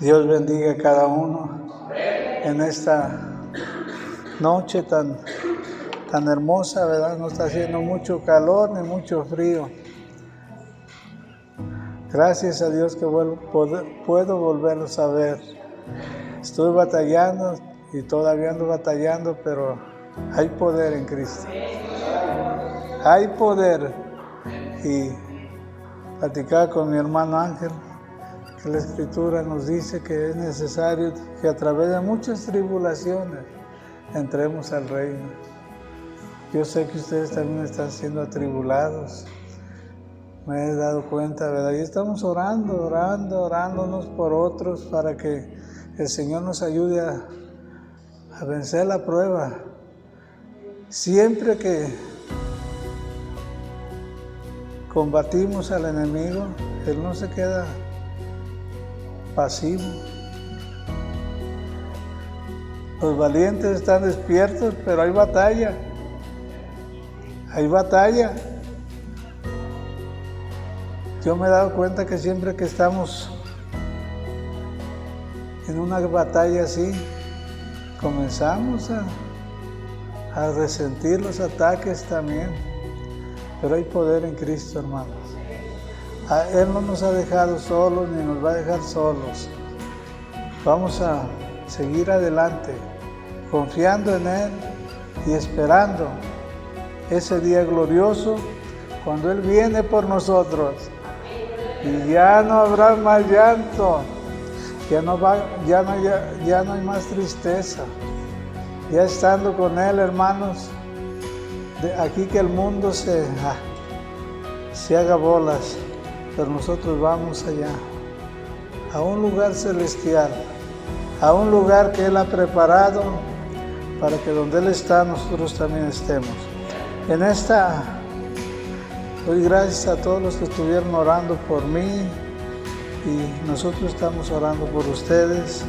Dios bendiga a cada uno en esta noche tan hermosa, ¿verdad? No está haciendo mucho calor ni mucho frío. Gracias a Dios que puedo volverlos a ver. Estoy batallando y todavía ando batallando, pero hay poder en Cristo. Hay poder. Y platicaba con mi hermano Ángel que la Escritura nos dice que es necesario que a través de muchas tribulaciones entremos al reino. Yo sé que ustedes también están siendo atribulados. Me he dado cuenta, ¿verdad? Y estamos orando unos por otros para que el Señor nos ayude a vencer la prueba. Siempre que combatimos al enemigo, Él no se queda pasivo. Los valientes están despiertos, pero hay batalla. Hay batalla. Yo me he dado cuenta que siempre que estamos en una batalla así, comenzamos a resentir los ataques también. Pero hay poder en Cristo, hermanos. Él no nos ha dejado solos ni nos va a dejar solos. Vamos a seguir adelante, confiando en Él y esperando ese día glorioso cuando Él viene por nosotros. Y ya no habrá más llanto, ya no hay más tristeza. Ya estando con Él, hermanos, de aquí que el mundo se haga bolas, pero nosotros vamos allá, a un lugar celestial, a un lugar que Él ha preparado para que donde Él está, nosotros también estemos. Doy gracias a todos los que estuvieron orando por mí y nosotros estamos orando por ustedes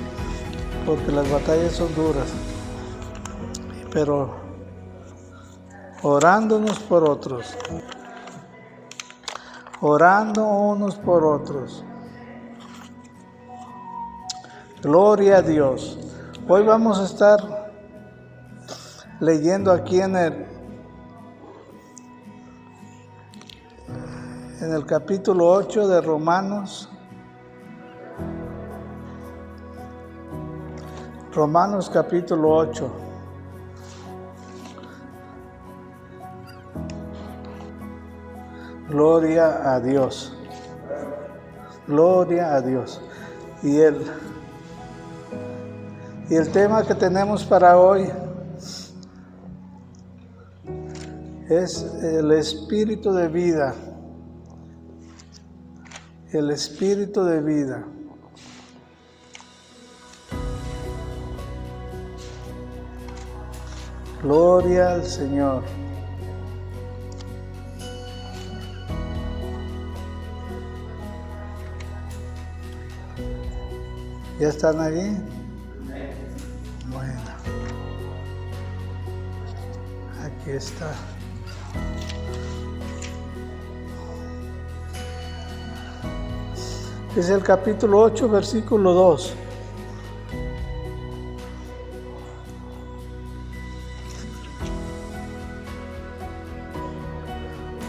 porque las batallas son duras, pero orando unos por otros, orando unos por otros. Gloria a Dios. Hoy vamos a estar leyendo aquí en el capítulo 8 de Romanos. Romanos capítulo 8. Gloria a Dios. Gloria a Dios. Y el tema que tenemos para hoy es el espíritu de vida. El espíritu de vida. Gloria al Señor. ¿Ya están allí? Bueno. Aquí está. Es el capítulo 8, versículo 2.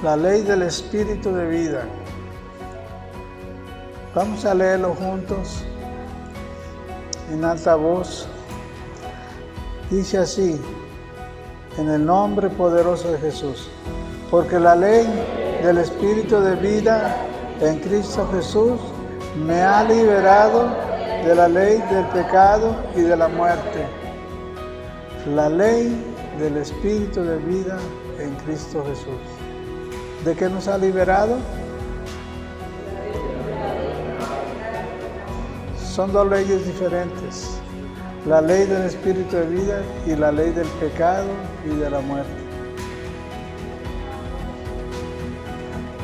La ley del espíritu de vida. Vamos a leerlo juntos en alta voz. Dice así, en el nombre poderoso de Jesús. Porque la ley del espíritu de vida en Cristo Jesús me ha liberado de la ley del pecado y de la muerte. La ley del espíritu de vida en Cristo Jesús. ¿De qué nos ha liberado? Son dos leyes diferentes. La ley del espíritu de vida y la ley del pecado y de la muerte.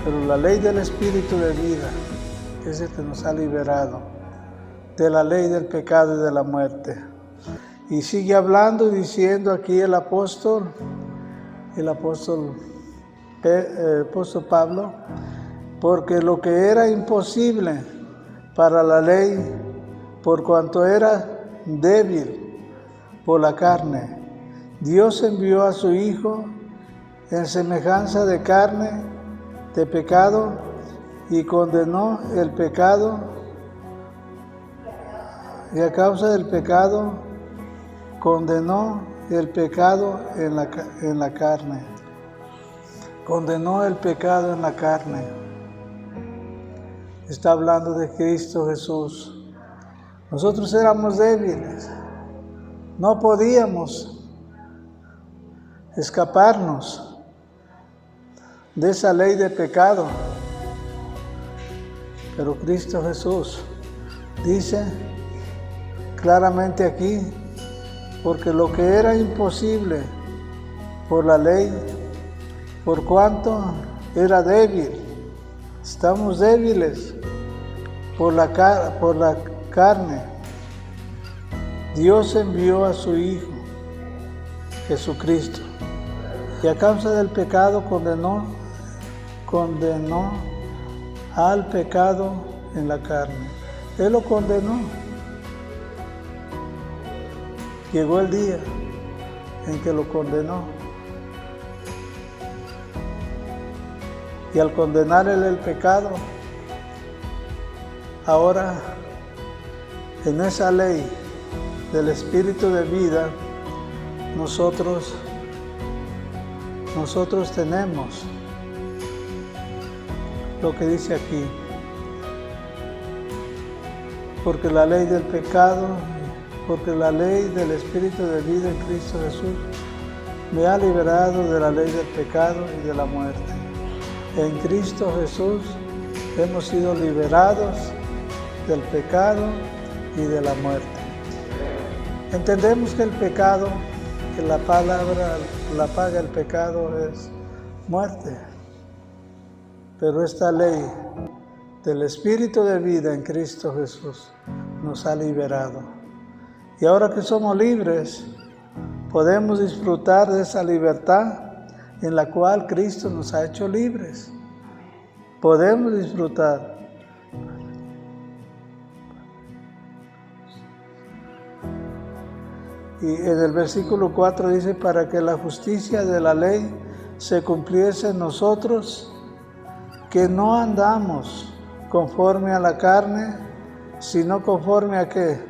Pero la ley del espíritu de vida es el que nos ha liberado de la ley del pecado y de la muerte. Y sigue hablando y diciendo aquí el apóstol Pablo, porque lo que era imposible para la ley, por cuanto era débil por la carne, Dios envió a su Hijo en semejanza de carne, de pecado, y condenó el pecado, y a causa del pecado, condenó el pecado en la carne. Condenó el pecado en la carne. Está hablando de Cristo Jesús. Nosotros éramos débiles. No podíamos escaparnos de esa ley de pecado. Pero Cristo Jesús dice claramente aquí, porque lo que era imposible por la ley, por cuanto era débil, estamos débiles por la carne, Dios envió a su Hijo, Jesucristo, y a causa del pecado condenó al pecado en la carne. Él lo condenó. Llegó el día en que lo condenó. Y al condenar él el pecado, ahora en esa ley del Espíritu de vida, nosotros tenemos lo que dice aquí. Porque la ley del pecado, porque la ley del Espíritu de vida en Cristo Jesús me ha liberado de la ley del pecado y de la muerte. En Cristo Jesús hemos sido liberados del pecado y de la muerte. Entendemos que el pecado, que la paga del pecado es muerte. Pero esta ley del Espíritu de vida en Cristo Jesús nos ha liberado. Y ahora que somos libres, podemos disfrutar de esa libertad en la cual Cristo nos ha hecho libres. Podemos disfrutar. Y en el versículo 4 dice, para que la justicia de la ley se cumpliese en nosotros, que no andamos conforme a la carne, sino conforme a ¿qué?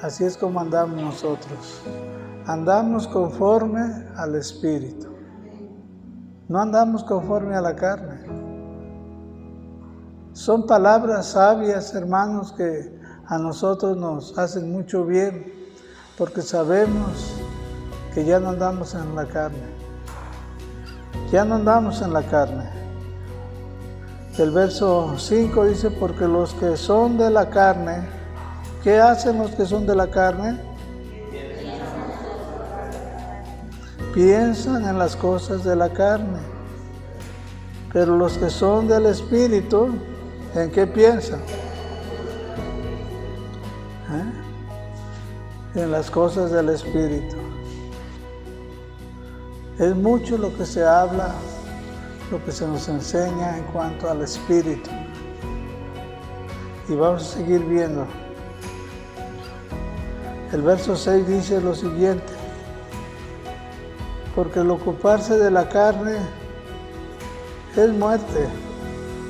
Así es como andamos nosotros. Andamos conforme al Espíritu. No andamos conforme a la carne. Son palabras sabias, hermanos, que a nosotros nos hacen mucho bien, porque sabemos que ya no andamos en la carne. Ya no andamos en la carne. El verso 5 dice, porque los que son de la carne, ¿qué hacen los que son de la carne? Piensan en las cosas de la carne. Pero los que son del Espíritu, ¿en qué piensan? En las cosas del Espíritu. Es mucho lo que se habla, lo que se nos enseña en cuanto al Espíritu. Y vamos a seguir viendo. El verso 6 dice lo siguiente, porque el ocuparse de la carne es muerte,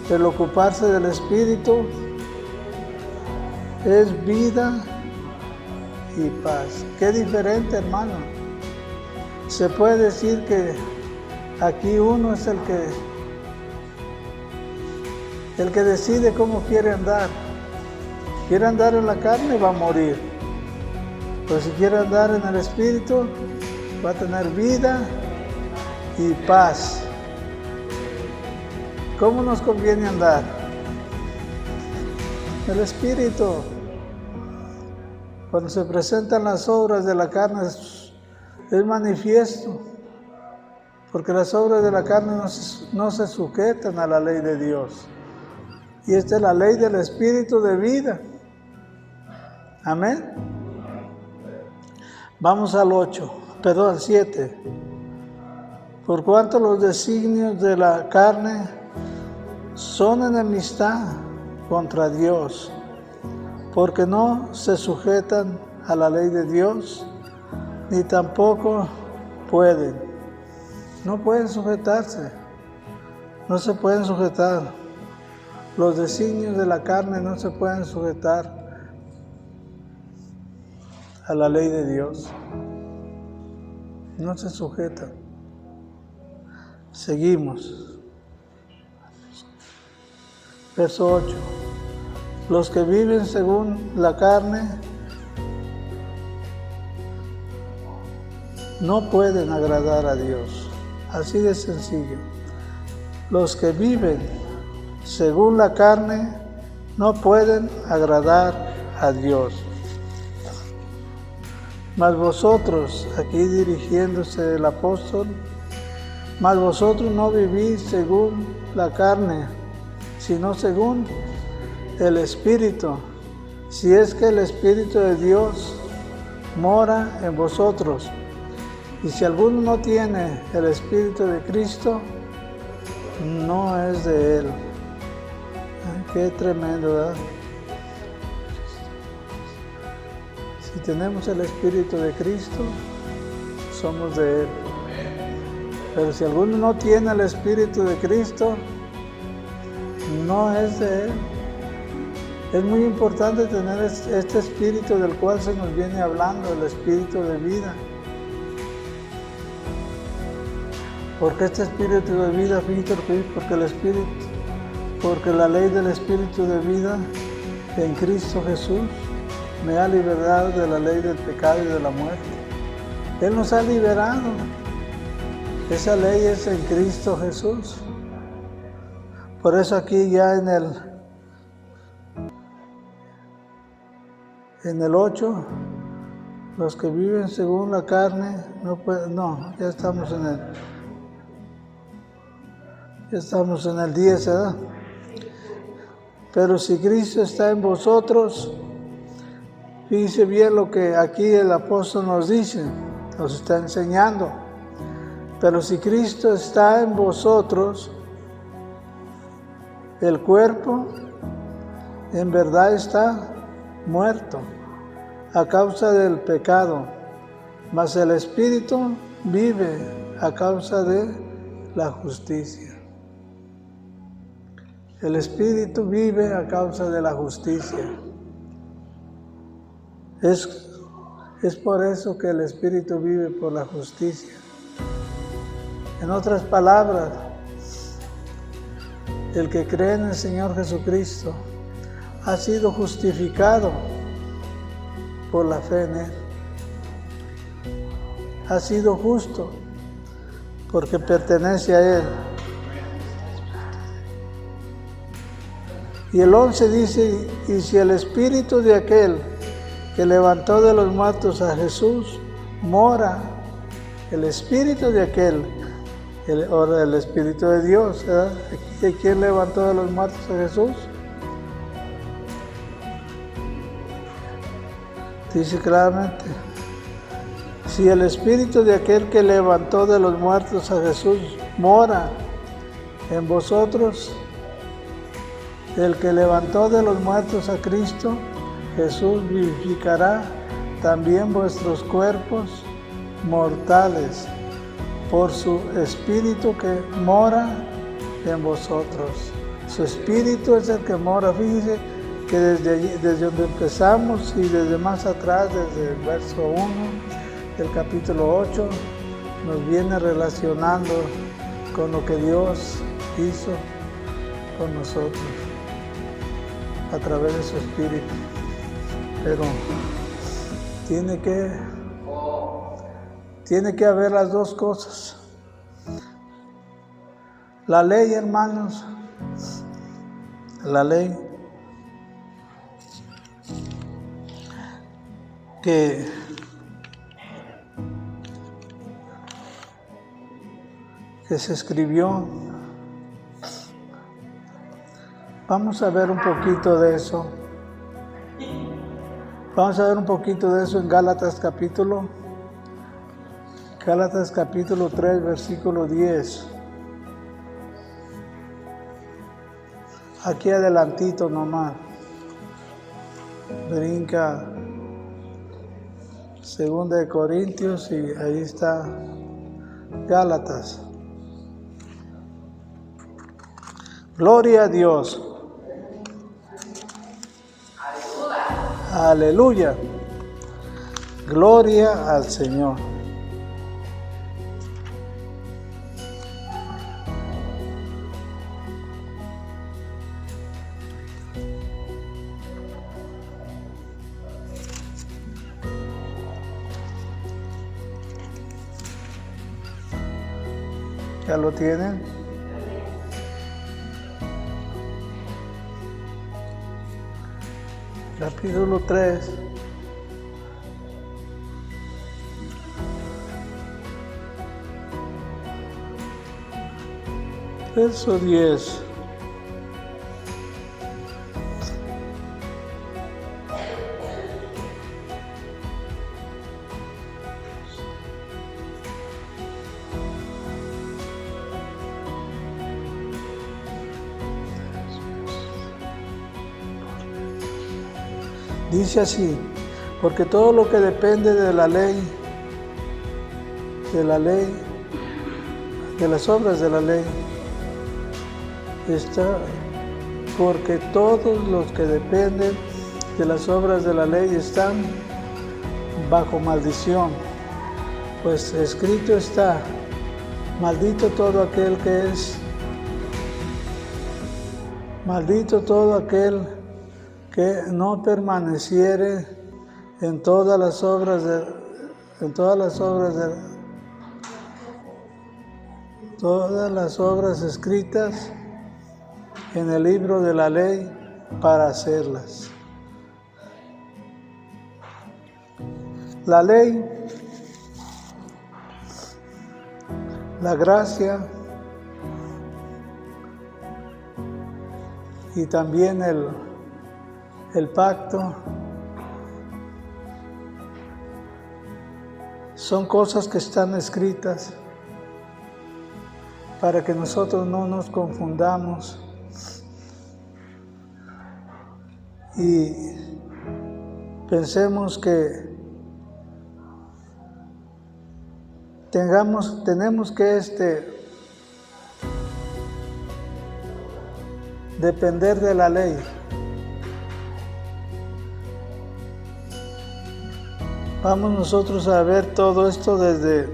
el ocuparse del Espíritu es vida y paz. Qué diferente, hermano. Se puede decir que aquí uno es el que decide cómo quiere andar. Quiere andar en la carne, va a morir. Pero si quiere andar en el Espíritu, va a tener vida y paz. ¿Cómo nos conviene andar? El Espíritu. Cuando se presentan las obras de la carne es manifiesto, porque las obras de la carne no se sujetan a la ley de Dios. Y esta es la ley del Espíritu de vida. Amén. Vamos al 7. Por cuanto los designios de la carne son enemistad contra Dios, porque no se sujetan a la ley de Dios, ni tampoco pueden. No pueden sujetarse, no se pueden sujetar. Los designios de la carne no se pueden sujetar a la ley de Dios. No se sujetan. Seguimos. Verso 8. Los que viven según la carne no pueden agradar a Dios. Así de sencillo. Los que viven según la carne no pueden agradar a Dios. Mas vosotros, aquí dirigiéndose el apóstol, mas vosotros no vivís según la carne, sino según el Espíritu, si es que el Espíritu de Dios mora en vosotros. Y si alguno no tiene el Espíritu de Cristo, no es de Él. Qué tremendo, ¿verdad? Si tenemos el Espíritu de Cristo, somos de Él. Pero si alguno no tiene el Espíritu de Cristo, no es de Él. Es muy importante tener este Espíritu del cual se nos viene hablando, el Espíritu de vida. Porque este Espíritu de vida, porque la ley del Espíritu de vida en Cristo Jesús me ha liberado de la ley del pecado y de la muerte. Él nos ha liberado. Esa ley es en Cristo Jesús. Por eso aquí ya en el 8, los que viven según la carne no pueden, ya estamos en el 10, ¿verdad? Pero si Cristo está en vosotros, fíjense bien lo que aquí el apóstol nos dice, nos está enseñando. Pero si Cristo está en vosotros, el cuerpo en verdad está muerto a causa del pecado, mas el Espíritu vive a causa de la justicia. El Espíritu vive a causa de la justicia. Es por eso que el Espíritu vive por la justicia. En otras palabras, el que cree en el Señor Jesucristo ha sido justificado por la fe en Él. Ha sido justo porque pertenece a Él. Y el 11 dice, y si el Espíritu de aquel que levantó de los muertos a Jesús mora, el Espíritu de aquel, el Espíritu de Dios, ¿verdad? ¿Y quién levantó de los muertos a Jesús? Dice claramente, si el Espíritu de aquel que levantó de los muertos a Jesús mora en vosotros, el que levantó de los muertos a Cristo, Jesús vivificará también vuestros cuerpos mortales por su Espíritu que mora en vosotros. Su Espíritu es el que mora. Fíjense que desde donde empezamos y desde más atrás, desde el verso 1 del capítulo 8, nos viene relacionando con lo que Dios hizo con nosotros a través de su Espíritu. Pero tiene que haber las dos cosas. La ley, hermanos, la ley que se escribió. Vamos a ver un poquito de eso. Vamos a ver un poquito de eso en Gálatas capítulo 3, versículo 10. Aquí adelantito nomás. brinca 2 de Corintios y ahí está Gálatas. Gloria a Dios. Aleluya. Gloria al Señor. ¿Ya lo tienen? Capítulo 3. Verso 10. Dice así, porque todo lo que depende de la ley, de las obras de la ley, porque todos los que dependen de las obras de la ley están bajo maldición, pues escrito está, maldito todo aquel que no permaneciere en todas las obras escritas en el libro de la ley para hacerlas. La ley, la gracia y también el pacto son cosas que están escritas para que nosotros no nos confundamos y pensemos que tenemos que depender de la ley. Vamos nosotros a ver todo esto desde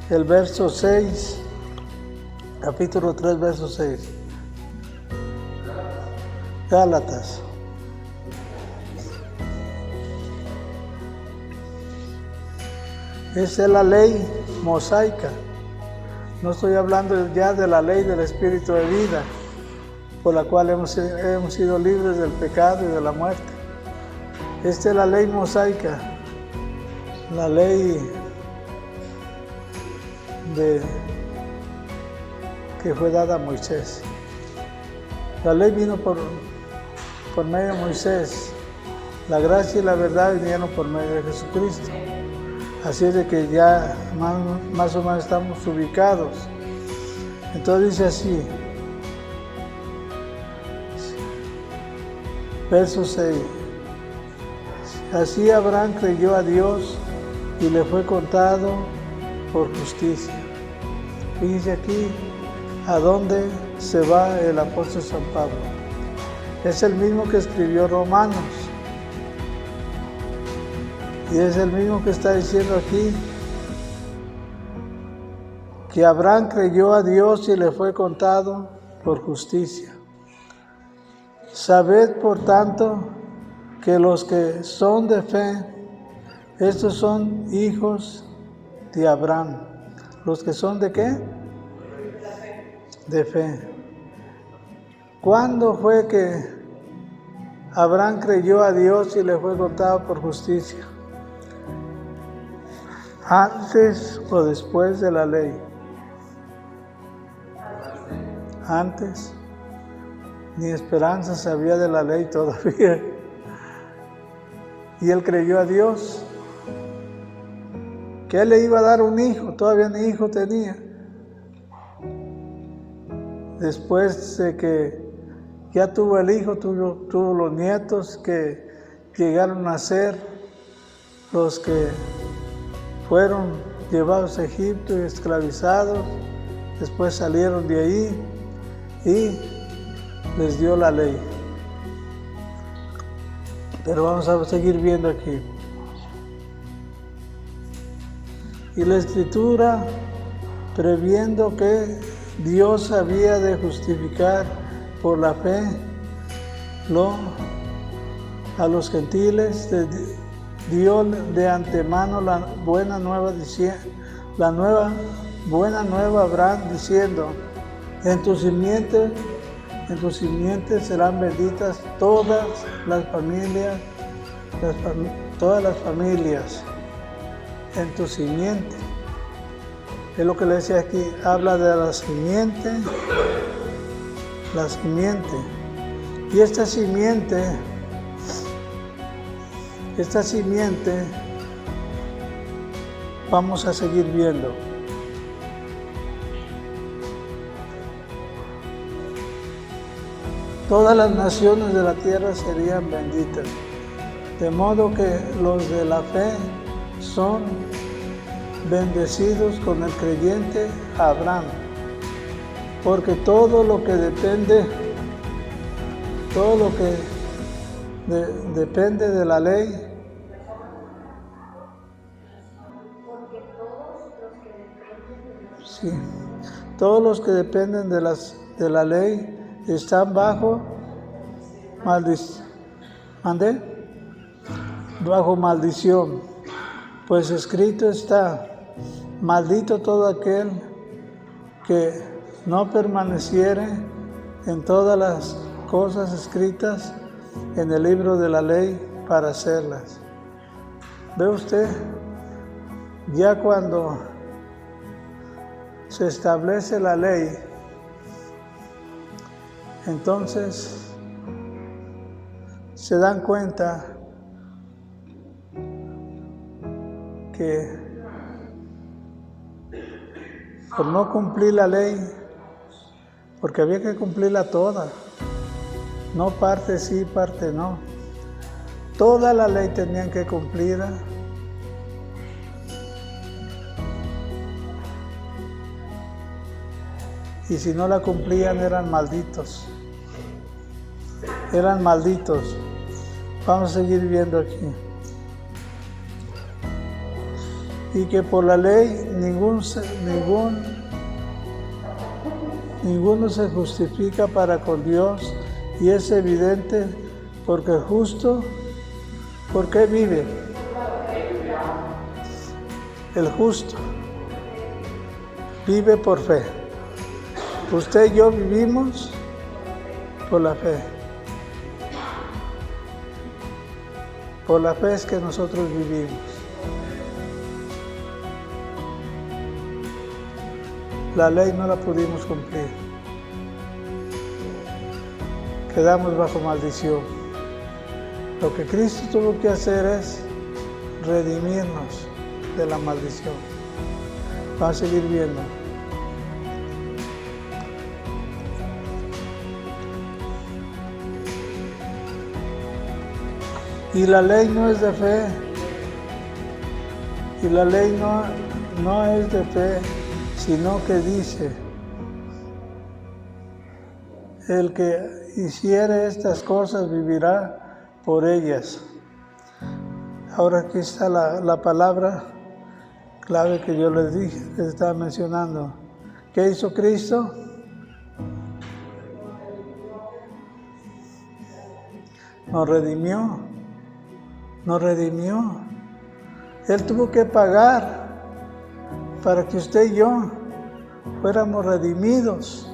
el verso 6, capítulo 3, verso 6. Gálatas. Esa es la ley mosaica. No estoy hablando ya de la ley del Espíritu de vida, por la cual hemos sido libres del pecado y de la muerte. Esta es la ley mosaica, la ley que fue dada a Moisés. La ley vino por medio de Moisés. La gracia y la verdad vinieron por medio de Jesucristo. Así es de que ya más o menos estamos ubicados. Entonces dice así, verso 6. Así Abraham creyó a Dios y le fue contado por justicia. Fíjense aquí a dónde se va el apóstol San Pablo. Es el mismo que escribió Romanos. Y es el mismo que está diciendo aquí que Abraham creyó a Dios y le fue contado por justicia. Sabed, por tanto, que los que son de fe, estos son hijos de Abraham. ¿Los que son de qué? De fe. ¿Cuándo fue que Abraham creyó a Dios y le fue contado por justicia? ¿Antes o después de la ley? Antes. Ni esperanzas había de la ley todavía. Y él creyó a Dios, que él le iba a dar un hijo, todavía ni hijo tenía. Después de que ya tuvo el hijo, tuvo los nietos, que llegaron a ser los que fueron llevados a Egipto y esclavizados, después salieron de ahí y les dio la ley. Pero vamos a seguir viendo aquí. Y la Escritura, previendo que Dios había de justificar por la fe a los gentiles, dio de antemano la buena nueva a Abraham, diciendo: en tu simiente serán benditas todas las familias, en tu simiente. Es lo que le decía aquí, habla de la simiente. Y esta simiente, vamos a seguir viendo. Todas las naciones de la tierra serían benditas, de modo que los de la fe son bendecidos con el creyente Abraham, porque todo lo que depende de la ley, sí, todos los que dependen de la ley están bajo maldición, pues escrito está: maldito todo aquel que no permaneciere en todas las cosas escritas en el libro de la ley para hacerlas. ¿Ve usted? Ya cuando se establece la ley, entonces se dan cuenta que por no cumplir la ley, porque había que cumplirla toda, no parte sí, parte no, toda la ley tenían que cumplirla. Y si no la cumplían eran malditos. Vamos a seguir viendo aquí. Y que por la ley ninguno se justifica para con Dios, y es evidente, porque el justo, ¿por qué vive? El justo vive por fe. Usted y yo vivimos por la fe. Por la fe es que nosotros vivimos. La ley no la pudimos cumplir. Quedamos bajo maldición. Lo que Cristo tuvo que hacer es redimirnos de la maldición. Vamos a seguir viendo. Y la ley no es de fe. Y la ley no es de fe, sino que dice: el que hiciere estas cosas vivirá por ellas. Ahora aquí está la palabra clave que yo les dije, les estaba mencionando. ¿Qué hizo Cristo? Nos redimió. Él tuvo que pagar para que usted y yo fuéramos redimidos.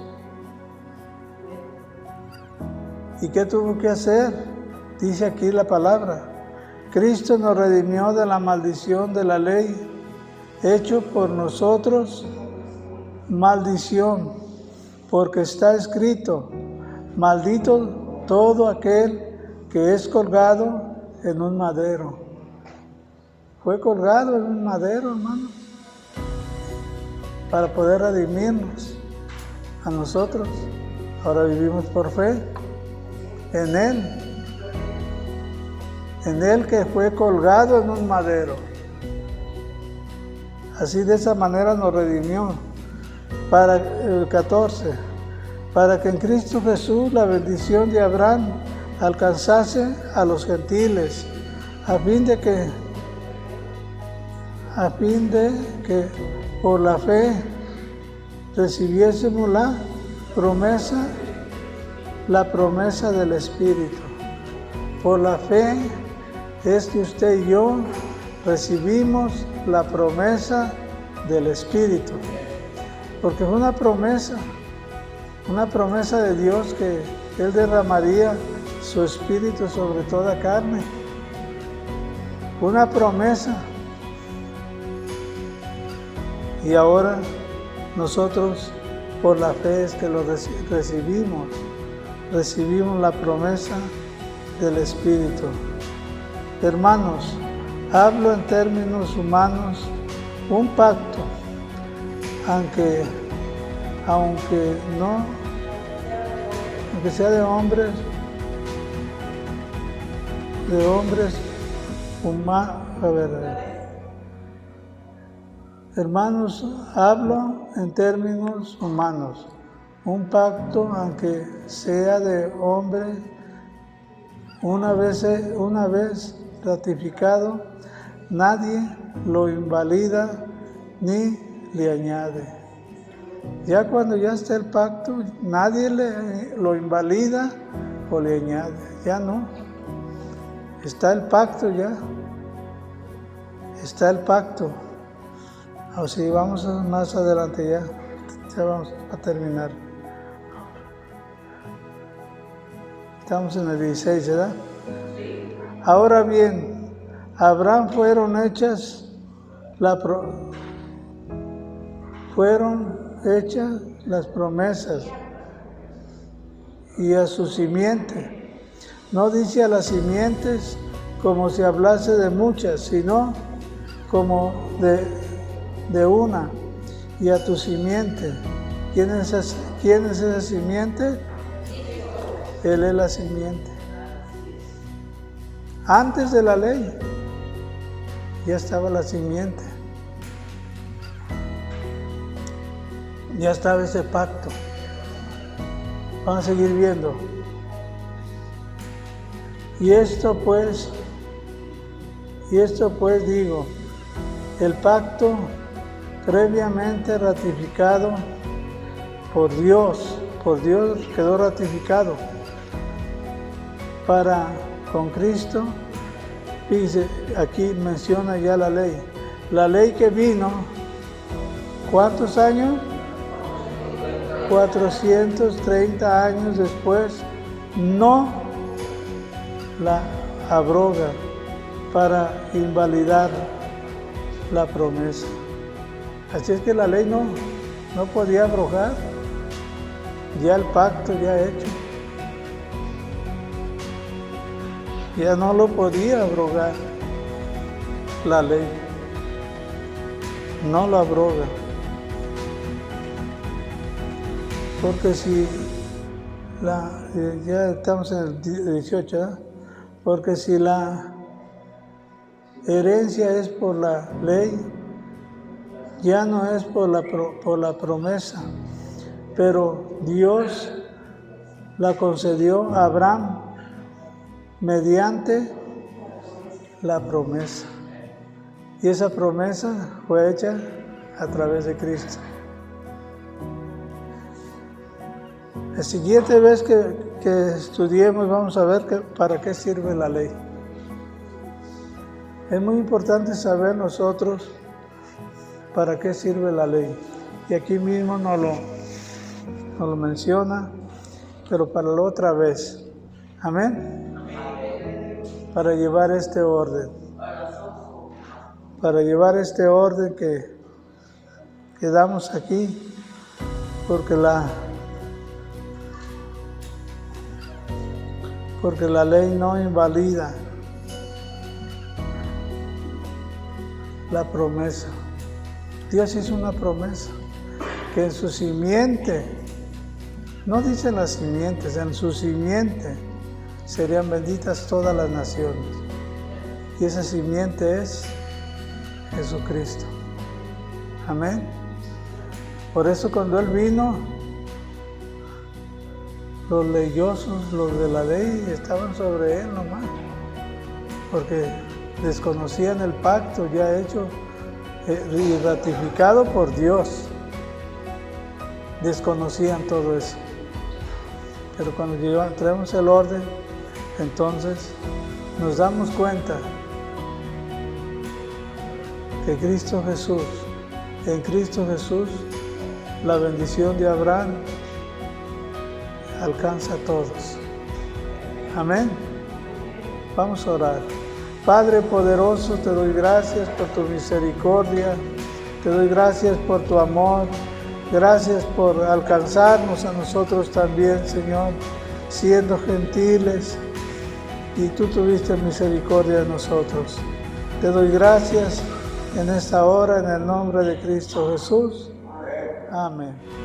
¿Y qué tuvo que hacer? Dice aquí la palabra: Cristo nos redimió de la maldición de la ley, hecho por nosotros maldición, porque está escrito: maldito todo aquel que es colgado en un madero. Fue colgado en un madero, hermano, para poder redimirnos a nosotros. Ahora vivimos por fe en Él. en Él que fue colgado en un madero. Así de esa manera nos redimió. Para el 14, para que en Cristo Jesús la bendición de Abraham alcanzase a los gentiles, a fin de que por la fe recibiésemos la promesa del Espíritu. Por la fe es que usted y yo recibimos la promesa del Espíritu, porque fue una promesa de Dios que Él derramaría su Espíritu sobre toda carne. Una promesa. Y ahora nosotros por la fe es que lo recibimos la promesa del Espíritu. Hermanos, hablo en términos humanos, un pacto, aunque sea de hombres humanos. Hermanos, hablo en términos humanos. Un pacto, aunque sea de hombre, una vez ratificado, nadie lo invalida ni le añade. Ya cuando ya está el pacto, nadie lo invalida o le añade. Ya no. Está el pacto ya. Está el pacto. Así vamos más adelante ya vamos a terminar. Estamos en el 16, ¿verdad? Ahora bien, a Abraham fueron hechas las promesas y a su simiente. No dice a las simientes como si hablase de muchas, sino como de una, y a tu simiente. ¿Quién es esa simiente? Él es la simiente. Antes de la ley ya estaba la simiente. Ya estaba ese pacto. Vamos a seguir viendo. Y esto pues digo, el pacto previamente ratificado por Dios quedó ratificado con Cristo. Dice, aquí menciona ya la ley que vino, ¿cuántos años? 430 años después, no la abroga para invalidar la promesa. Así es que la ley no podía abrogar ya el pacto ya hecho. Ya no lo podía abrogar la ley. No lo abroga. Porque si ya estamos en el 18, ¿eh? Porque si la herencia es por la ley, ya no es por la promesa, pero Dios la concedió a Abraham mediante la promesa. Y esa promesa fue hecha a través de Cristo. La siguiente vez que estudiemos vamos a ver para qué sirve la ley. Es muy importante saber nosotros para qué sirve la ley. Y aquí mismo nos lo menciona, pero para la otra vez. Amén. Para llevar este orden. Para llevar este orden que damos aquí, porque la ley no invalida la promesa. Dios hizo una promesa que en su simiente, no dice las simientes, en su simiente serían benditas todas las naciones. Y esa simiente es Jesucristo. Amén. Por eso cuando Él vino, los leyosos, los de la ley, estaban sobre Él nomás, porque desconocían el pacto ya hecho y ratificado por Dios. Desconocían todo eso. Pero cuando traemos el orden, entonces nos damos cuenta que en Cristo Jesús, la bendición de Abraham alcanza a todos. Amén. Vamos a orar. Padre poderoso, te doy gracias por tu misericordia, te doy gracias por tu amor, gracias por alcanzarnos a nosotros también, Señor, siendo gentiles, y tú tuviste misericordia de nosotros. Te doy gracias en esta hora, en el nombre de Cristo Jesús. Amén.